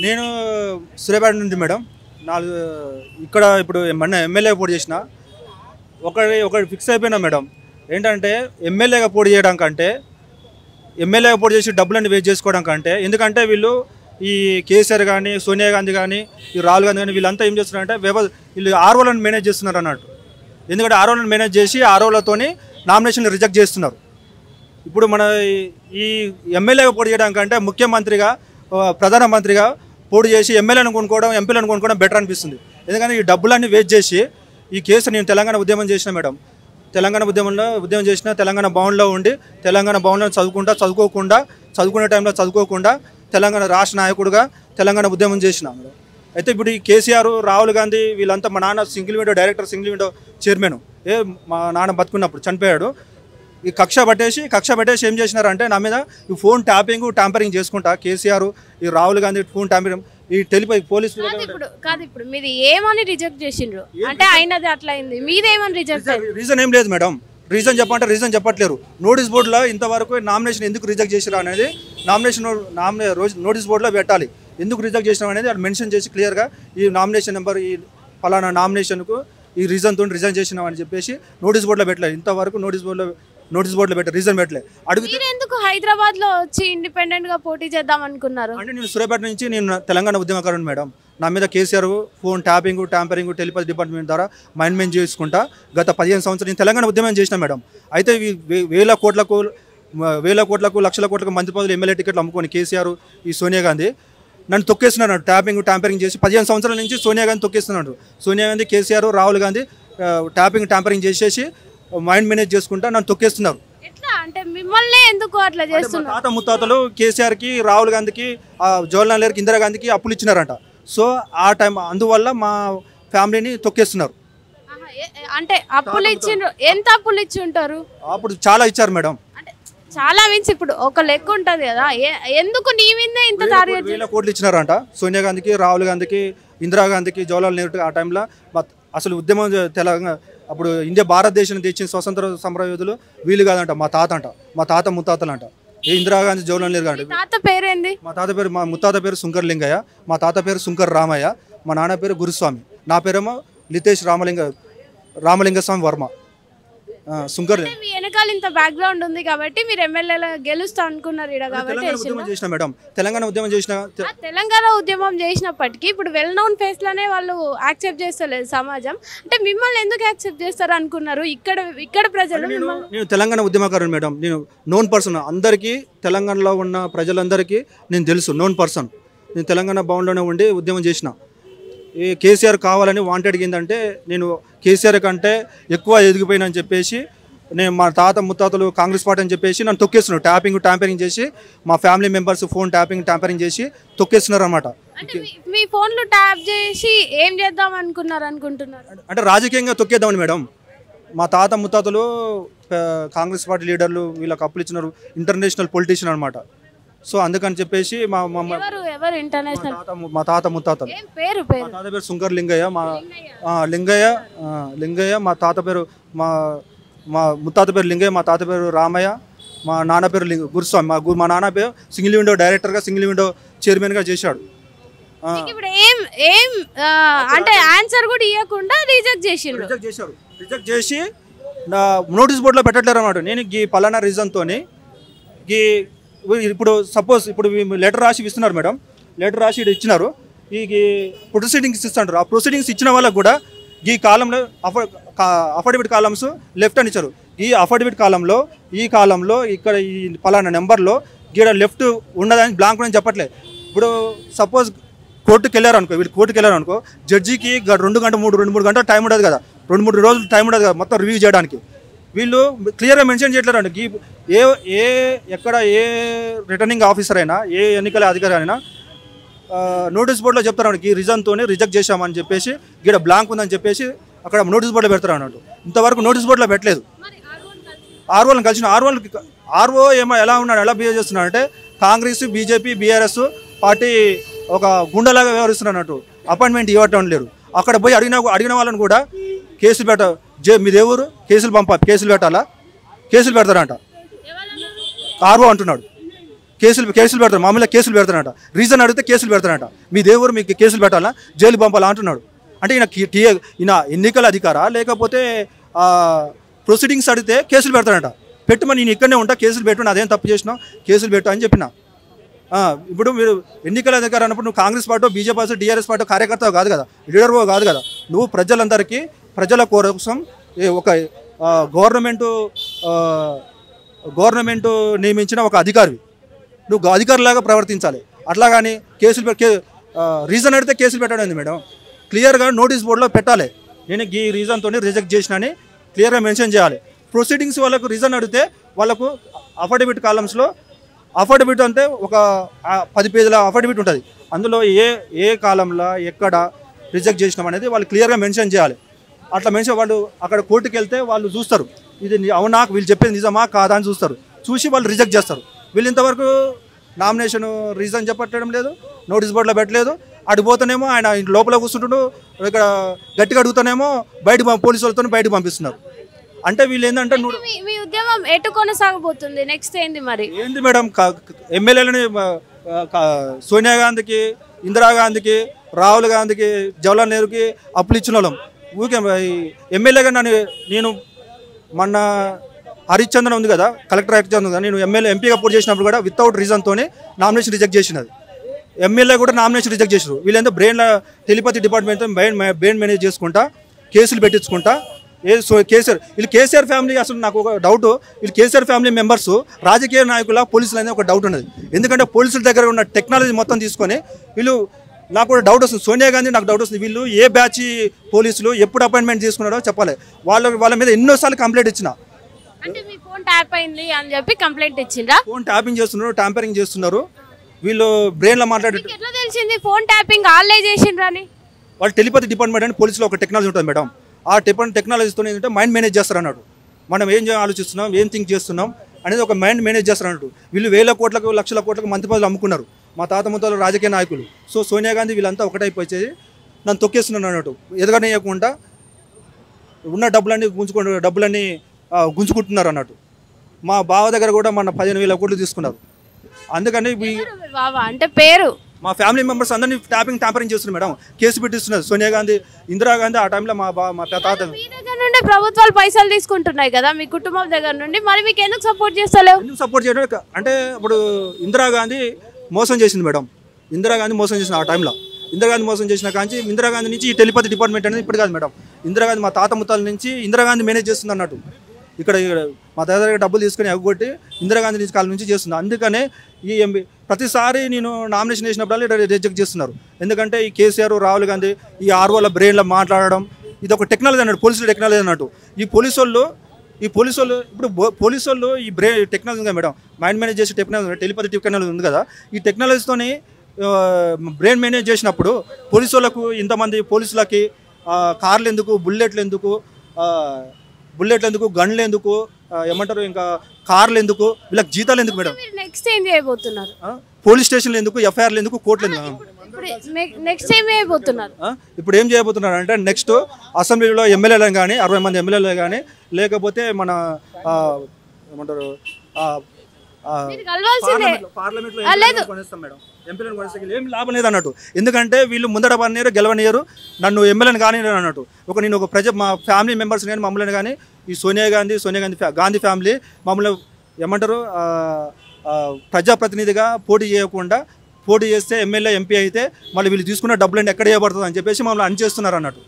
నేను సూర్యాపేట నుండి మేడం ఇక్కడ ఇప్పుడు మొన్న ఎమ్మెల్యేగా పోటీ చేసిన ఒకటి ఫిక్స్ అయిపోయినా మేడం. ఏంటంటే ఎమ్మెల్యేగా పోటీ చేయడం కంటే ఎమ్మెల్యేగా పోటీ చేసి డబ్బులన్నీ వేస్ట్ చేసుకోవడం కంటే, ఎందుకంటే వీళ్ళు ఈ కేసీఆర్ కానీ సోనియా గాంధీ కానీ ఈ రాహుల్ గాంధీ కానీ వీళ్ళంతా ఏం చేస్తున్నారంటే వీళ్ళు ఆర్ఓలను మేనేజ్ చేస్తున్నారు అన్నట్టు. ఎందుకంటే ఆర్ఓలను మేనేజ్ చేసి ఆర్ఓలతోని నామినేషన్లు రిజెక్ట్ చేస్తున్నారు. ఇప్పుడు మన ఈ ఎమ్మెల్యేగా పోటీ చేయడం కంటే ముఖ్యమంత్రిగా ప్రధానమంత్రిగా పోటీ చేసి ఎమ్మెల్యేలను కొనుక్కోవడం ఎంపీలను కొనుక్కోవడం బెటర్ అనిపిస్తుంది. ఎందుకంటే ఈ డబ్బులన్నీ వేస్ట్ చేసి ఈ కేసు నేను తెలంగాణ ఉద్యమం చేసిన మేడం. తెలంగాణ ఉద్యమం చేసిన తెలంగాణ భవన్లో ఉండి తెలంగాణ భవన్లో చదువుకునే టైంలో చదువుకోకుండా తెలంగాణ రాష్ట్ర నాయకుడిగా తెలంగాణ ఉద్యమం చేసిన మేడం. అయితే ఇప్పుడు ఈ కేసీఆర్ రాహుల్ గాంధీ వీళ్ళంతా మా నాన్న single window director, single window chairman, మా నాన్న బతుకున్నప్పుడు చనిపోయాడు. ఈ కక్ష పట్టేసి ఏం చేసినారంటే నా మీద ఈ ఫోన్ ట్యాంపరింగ్ చేసుకుంటా కేసీఆర్ ఈ రాహుల్ గాంధీ ఫోన్ ట్యాంపరింగ్ ఈ పోలీసు ఇప్పుడు మీది ఏమని రిజెక్ట్ చేసిండ్రు అంటే అయినది అట్లా అయింది, మీదేమని రిజెక్ట్? రీజన్ ఏం లేదు మేడం. రీజన్ చెప్పట్లేరు. నోటీస్ బోర్డులో ఇంతవరకు నామినేషన్ ఎందుకు రిజెక్ట్ చేసిరా అనేది నోటీస్ బోర్డులో పెట్టాలి. ఎందుకు రిజెక్ట్ చేసినాం అనేది అది మెన్షన్ చేసి క్లియర్గా ఈ నామినేషన్ నెంబర్ ఈ ఫలానా నామినేషన్కు ఈ రీజన్తో రిజైన్ చేసినాం అని చెప్పేసి నోటీస్ బోర్డులో పెట్టలేదు. ఇంతవరకు నోటీస్ బోర్డులో పెట్టే రీజన్ పెట్టలేదు. అడిగితే ఎందుకు హైదరాబాద్ లో వచ్చి ఇండిపెండెంట్ గా పోటీ చేద్దాం అనుకున్నారు అంటే నేను సూర్యాపేట నుంచి నేను తెలంగాణ ఉద్యమకారుని మేడం. నా మీద KCR phone tampering telepathy department ద్వారా మైండ్ చేసుకుంటా గత 15 సంవత్సరాలు నేను తెలంగాణ ఉద్యమం చేసిన మేడం. అయితే వేల కోట్లకు లక్షల కోట్లకు మంత్రి పదవులు ఎమ్మెల్యే టికెట్లు అమ్ముకొని కేసీఆర్ ఈ సోనియా గాంధీ నన్ను తొక్కేస్తున్నాడు. ట్యాంపరింగ్ చేసి 15 సంవత్సరాల నుంచి సోనియా గాంధీ తొక్కేస్తున్నాడు. సోనియా గాంధీ కేసీఆర్ రాహుల్ గాంధీ ట్యాంపరింగ్ చేసేసి మైండ్ మేనేజ్ చేసుకుంటా నన్ను తొక్కేస్తున్నారు. అంటే మిమ్మల్ని ఎందుకు అట్లా చేస్తున్నారు? తాత ముత్తాతలు కేసీఆర్కి రాహుల్ గాంధీకి జవహర్లాల్ నెహ్రూకి ఇందిరాగాంధీకి అప్పులు ఇచ్చినారంట. సో ఆ టైం అందువల్ల మా ఫ్యామిలీని తొక్కేస్తున్నారు. అంటే అప్పులు ఇచ్చిండ్రు, ఎంత అప్పులు ఇచ్చి ఉంటారు? అప్పుడు చాలా ఇచ్చారు మేడం. చాలా మీన్స్ ఇప్పుడు ఒక లెక్క ఉంటుంది కదా, ఎందుకు నీ మీద ఇంత టార్గెట్? 1,000 కోట్లు ఇచ్చినారంట సోనియా గాంధీకి, రాహుల్ గాంధీకి, ఇందిరాగాంధీకి, జవహర్లాల్ నెహ్రూ. ఆ టైంలో అసలు ఉద్యమం తెలంగాణ అప్పుడు ఇండియా భారతదేశం తెచ్చిన స్వతంత్ర సమరయోధులు వీళ్ళు కాదంట, మా తాత ముత్తాతలు అంట. ఇందిరాగాంధీ, జవహర్లాల్ నెహ్రూ అంట. తాత పేరేంది? మా ముత్తాత పేరు శుంకర్ లింగయ్య, మా తాత పేరు శుంకర్ రామయ్య, మా నాన్న పేరు గురుస్వామి, నా పేరేమో లితేష్ రామలింగస్వామి వర్మ. మీ వెనకాల ఇంత బ్యాక్గ్రౌండ్ ఉంది కాబట్టి మీరు ఎమ్మెల్యేలో గెలుస్తా అనుకున్నారు తెలంగాణ ఉద్యమం చేసినప్పటికీ ఇప్పుడు వెల్ నోన్ ఫేస్ లోనే వాళ్ళు యాక్సెప్ట్ చేస్తలేదు సమాజం. అంటే మిమ్మల్ని ఎందుకు యాక్సెప్ట్ చేస్తారు అనుకున్నారు ఇక్కడ ప్రజలు? నేను తెలంగాణ ఉద్యమకారుని మేడం. నేను నోన్ పర్సన్, అందరికీ తెలంగాణలో ఉన్న ప్రజలందరికీ నేను తెలుసు, నోన్ పర్సన్. నేను తెలంగాణ భవన్లోనే ఉండి ఉద్యమం చేసిన. ఈ కేసీఆర్ కావాలని వాంటెడ్ ఏంటంటే నేను కేసీఆర్ కంటే ఎక్కువ ఎదిగిపోయినా అని చెప్పేసి నేను మా తాత ముత్తాతలు కాంగ్రెస్ పార్టీ అని చెప్పేసి నన్ను తొక్కేస్తున్నారు. ట్యాంపరింగ్ చేసి మా ఫ్యామిలీ మెంబర్స్ ఫోన్ ట్యాంపరింగ్ చేసి తొక్కేస్తున్నారు అన్నమాట. మీ ఫోన్లు ట్యాప్ చేసి ఏం చేద్దాం అనుకుంటున్నారు? అంటే రాజకీయంగా తొక్కేద్దామని మేడం. మా తాత ముత్తాతలు కాంగ్రెస్ పార్టీ లీడర్లు, వీళ్ళకి అప్పులు ఇచ్చినారు, ఇంటర్నేషనల్ పొలిటీషియన్ అనమాట. సో అందుకని చెప్పేసి మా తాత ముత్తాతలు, మా తాత పేరు శుంకర్ లింగయ్య, లింగయ్య మా తాత పేరు మా ముత్తాత పేరు లింగయ్య, మా తాత పేరు రామయ్య, మా నాన్న పేరు గురుస్వామి. మా నాన్న పేరు సింగిల్ విండో డైరెక్టర్గా, సింగిల్ విండో చైర్మన్గా చేశాడు. అంటే ఆన్సర్ కూడా ఇవ్వకుండా రిజెక్ట్ చేసి నోటీస్ బోర్డులో పెట్టట్లేరు అన్నమాట. నేను ఈ పలానా రీజన్తో ఇప్పుడు సపోజ్ ఇప్పుడు లెటర్ రాసి ఇస్తున్నారు మేడం. లెటర్ రాసి ఇచ్చినారు, ఈ ప్రొసీడింగ్స్ ఇస్తున్నారు. ఆ ప్రొసీడింగ్స్ ఇచ్చిన వాళ్ళకు కూడా ఈ కాలంలో అఫిడవిట్ కాలమ్స్ లెఫ్ట్ అని ఇచ్చారు. ఈ అఫిడవిట్ కాలంలో ఇక్కడ ఈ పలానా నెంబర్లో గీడ లెఫ్ట్ ఉన్నదని బ్లాంక్ అని చెప్పట్లేదు. ఇప్పుడు సపోజ్ కోర్టుకు వెళ్ళారు అనుకో జడ్జికి 2 గంటలు టైం ఉండదు కదా, 2-3 రోజులు టైం ఉండదు కదా మొత్తం రివ్యూ చేయడానికి. వీళ్ళు క్లియర్గా మెన్షన్ చేయట్లేరండి. ఎక్కడ ఏ రిటర్నింగ్ ఆఫీసర్ అయినా, ఏ ఎన్నికల అధికారి అయినా నోటీస్ బోర్డులో చెప్తారు ఈ రీజన్తో రిజెక్ట్ చేశామని చెప్పేసి, గీడ బ్లాంక్ ఉందని చెప్పేసి అక్కడ నోటీస్ బోర్డులో పెడతారు అన్నట్టు. ఇంతవరకు నోటీస్ బోర్డులో పెట్టలేదు. ఆర్ఓలను కలిసిన ఆర్ఓ ఎలా బిహేవ్ చేస్తున్నాడు అంటే కాంగ్రెస్, బీజేపీ, బీఆర్ఎస్ పార్టీ ఒక గుండెలాగా వ్యవహరిస్తున్నారు అన్నట్టు. అపాయింట్మెంట్ ఇవ్వటం లేరు. అక్కడ పోయి అడిగిన వాళ్ళని కూడా కేసులు మీదేవరు కేసులు పెట్టాలా, కేసులు పెడతారంట. ఆర్ఓ అంటున్నాడు కేసులు పెడతారు, మామూలుగా కేసులు పెడతానట. రీజన్ అడిగితే కేసులు పెడతానట. మీ దేవుడు మీకు కేసులు పెట్టాలా, జైలు పంపాలా అంటున్నాడు. అంటే ఈయన ఎన్నికల అధికారా లేకపోతే ప్రొసీడింగ్స్ అడిగితే కేసులు పెడతానట. పెట్టుమని నేను ఇక్కడనే ఉంటా, కేసులు పెట్టు, అదేం తప్పు చేసినావు, కేసులు పెట్టు అని చెప్పిన. ఇప్పుడు మీరు ఎన్నికల అధికారం అన్నప్పుడు నువ్వు Congress party, BJP party, TRS party కార్యకర్తవు కాదు కదా, లీడర్వో కాదు కదా. నువ్వు ప్రజలందరికీ ప్రజల కోసం ఒక గవర్నమెంట్ నియమించిన ఒక అధికారివి. నువ్వు అధికారిలాగా ప్రవర్తించాలి. అట్లా కానీ రీజన్ అడిగితే కేసులు పెట్టడం మేడం. క్లియర్గా నోటీస్ బోర్డులో పెట్టాలి, నేను ఈ రీజన్తో రిజెక్ట్ చేసిన అని క్లియర్గా మెన్షన్ చేయాలి. ప్రొసీడింగ్స్ వాళ్ళకు రీజన్ అడిగితే వాళ్ళకు అఫిడవిట్ కాలమ్స్లో అఫిడవిట్ అంటే ఒక 10 పేజీల అఫిడవిట్ ఉంటుంది. అందులో ఏ కాలంలో ఎక్కడ రిజెక్ట్ చేసినాం అనేది వాళ్ళు క్లియర్గా మెన్షన్ చేయాలి. అట్లా మెన్షన్ వాళ్ళు అక్కడ కోర్టుకు వెళ్తే వాళ్ళు చూస్తారు, ఇది అవునా వీళ్ళు చెప్పేది నిజమా కాదా అని చూస్తారు. చూసి వాళ్ళు రిజెక్ట్ చేస్తారు. వీళ్ళు ఇంతవరకు నామినేషన్ రీజన్ చెప్పట్టడం లేదు, నోటీస్ బోర్డులో పెట్టలేదు. అడిగిపోతేనేమో ఆయన లోపల కూర్చుంటుండు, ఇక్కడ గట్టిగా అడుగుతానేమో పోలీసు వాళ్ళతో బయటకు పంపిస్తున్నారు. అంటే వీళ్ళు ఏంటంటే మీ ఉద్యమం ఎటు కొనసాగబోతుంది, నెక్స్ట్ ఏంది మరి? ఏంది మేడం, ఎమ్మెల్యేలని సోనియా గాంధీకి, ఇందిరాగాంధీకి, రాహుల్ గాంధీకి, జవహర్లాల్ నెహ్రూకి అప్పులు ఇచ్చిన వాళ్ళం. ఊరికే ఎమ్మెల్యేగా నేను మొన్న హరిశ్చంద్రన్ ఉంది కదా, కలెక్టర్ హరిశ్చంద్రన్ ఉంది కదా, నేను ఎంపీగా పోటీ చేసినప్పుడు కూడా వితౌట్ రీజన్తో నామినేషన్ రిజెక్ట్ చేసినది. ఎమ్మెల్యే కూడా నామినేషన్ రిజెక్ట్ చేసారు. వీళ్ళంతా టెలిపతి డిపార్ట్మెంట్తో బ్రెయిన్ మేనేజ్ చేసుకుంటా, కేసులు పెట్టించుకుంటా. కేసీఆర్ ఫ్యామిలీ, అసలు నాకు ఒక డౌట్, వీళ్ళు కేసీఆర్ ఫ్యామిలీ మెంబర్స్ రాజకీయ నాయకుల పోలీసులు అనేది ఒక డౌట్ ఉన్నది. ఎందుకంటే పోలీసుల దగ్గర ఉన్న టెక్నాలజీ మొత్తం తీసుకొని వీళ్ళు, నాకు కూడా డౌట్ వస్తుంది. సోనియా గాంధీ నాకు డౌట్ వస్తుంది, వీళ్ళు ఏ బ్యాచ్ పోలీసులు ఎప్పుడు అపాయింట్మెంట్ తీసుకున్నారో చెప్పాలి. వాళ్ళ మీద ఎన్నోసార్లు కంప్లైంట్ ఇచ్చిన. అంటే మీ ఫోన్ ట్యాప్ అయింది అని చెప్పి కంప్లైంట్ ఇచ్చిండ్రా? ఫోన్ ట్యాపింగ్ చేస్తున్నారు, ట్యాంపరింగ్ చేస్తున్నారు. వీళ్ళు బ్రెయిన్లో మాట్లాడే. ఎట్లా తెలిసింది ఫోన్ ట్యాపింగ్ ఆన్లై చేసిండ్రా అని? వాళ్ళు టెలిపతి డిపార్ట్మెంట్ అని పోలీసులో ఒక టెక్నాలజీ ఉంటుంది మేడం. ఆ టెక్నాలజీతో ఏంటంటే మైండ్ మేనేజ్ చేస్తారు అన్నాడు. మనం ఏం ఆలోచిస్తున్నాం, ఏం థింక్ చేస్తున్నాం అనేది ఒక మైండ్ మేనేజ్ చేస్తారు అన్నట్టు. వీళ్ళు వేల కోట్లకు, లక్షల కోట్లకు మంత్రి పదవులు అమ్ముకున్నారు, మా తాత ముత్తాలు రాజకీయ నాయకులు. సో సోనియా గాంధీ వీళ్ళంతా ఒకటైపోయి నన్ను తొక్కేస్తున్నాను అన్నట్టు. ఎదగనేయకుండా ఉన్న డబ్బులన్నీ గుంజుకుంటున్నారు అన్నట్టు. మా బావ దగ్గర కూడా మన 15,000 కోట్లు తీసుకున్నారు. అందుకని బావా అంటే పేరు, మా ఫ్యామిలీ మెంబర్స్ అందరినీ ట్యాంపరింగ్ చేస్తున్నారు మేడం. కేసు పెట్టిస్తున్నారు సోనియా గాంధీ, ఇందిరాగాంధీ. ఆ టైంలో మా తాత దగ్గర నుండి ప్రభుత్వాలు పైసలు తీసుకుంటున్నాయి కదా మీ కుటుంబం దగ్గర నుండి, మరి మీకు ఎందుకు సపోర్ట్ చేస్తలేవు? ఎందుకు సపోర్ట్ చేయడం అంటే ఇప్పుడు ఇందిరాగాంధీ మోసం చేసింది మేడం. ఇందిరాగాంధీ మోసం చేసిన ఆ టైంలో, ఇందిరాగాంధీ మోసం చేసిన కాంచి ఇందిరాగాంధీ నుంచి ఈ టెలిపతి డిపార్ట్మెంట్ అనేది ఇప్పుడు కాదు మేడం. ఇందిరాగాంధీ మా తాత ముత్తాల నుంచి ఇందిరాగాంధీ మేనేజ్ చేస్తుంది అన్నట్టు. ఇక్కడ మా తాత దగ్గర డబ్బులు తీసుకొని ఎగ్గొట్టి ఇందిరాగాంధీ నుంచి కాలం నుంచి చేస్తుంది. అందుకనే ఈ ప్రతిసారి నేను నామినేషన్ వేసినప్పుడు రిజెక్ట్ చేస్తున్నారు. ఎందుకంటే ఈ కేసీఆర్, రాహుల్ గాంధీ ఈ ఆర్ఓల బ్రెయిన్లో మాట్లాడడం ఇది ఒక టెక్నాలజీ అన్నట్టు, పోలీసుల టెక్నాలజీ అన్నట్టు. ఈ పోలీసు వాళ్ళు ఇప్పుడు పోలీసు వాళ్ళు ఈ టెక్నాలజీ ఉంది మేడం, మైండ్ మేనేజ్ చేసే టెక్నాలజీ, టెలిపతి టెక్నాలజీ ఉంది కదా. ఈ టెక్నాలజీతోని బ్రెయిన్ మేనేజ్ చేసినప్పుడు పోలీసు వాళ్ళకు, ఇంతమంది పోలీసులకి కార్లు ఎందుకు, బుల్లెట్లు ఎందుకు, గన్లు ఎందుకు, ఏమంటారు ఇంకా కార్లు ఎందుకు, వీళ్ళకి జీతాలు ఎందుకు మేడం? నెక్స్ట్ ఏం చేయబోతున్నారు? పోలీస్ స్టేషన్లు ఎందుకు, ఎఫ్ఐఆర్లు ఎందుకు, కోర్టులు ఎందుకు? నెక్స్ట్ ఏం చేయబోతున్నారు? ఇప్పుడు ఏం చేయబోతున్నారు అంటే నెక్స్ట్ అసెంబ్లీలో ఎమ్మెల్యేలు కానీ 60 మంది ఎమ్మెల్యేలు కానీ, లేకపోతే మన ఏమంటారు పార్లమెంట్లో కొనేస్తాం మేడం. ఎంపీలను కొనేస్తే ఏం లాభం లేదు అన్నట్టు. ఎందుకంటే వీళ్ళు ముందట పనియరు, గెలవనియరు, నన్ను ఎమ్మెల్యేని కానీ అన్నట్టు. నేను ఒక మా ఫ్యామిలీ మెంబర్స్ కానీ మమ్మల్ని కానీ ఈ సోనియా గాంధీ ఫ్యామిలీ మమ్మల్ని ఏమంటారు ప్రజాప్రతినిధిగా పోటీ చేయకుండా, పోటీ చేస్తే ఎమ్మెల్యే, ఎంపీ అయితే మళ్ళీ వీళ్ళు తీసుకున్న డబ్బులన్నీ ఎక్కడ చేయబడుతుంది అని చెప్పేసి మమ్మల్ని అణిచేస్తున్నారు అన్నట్టు.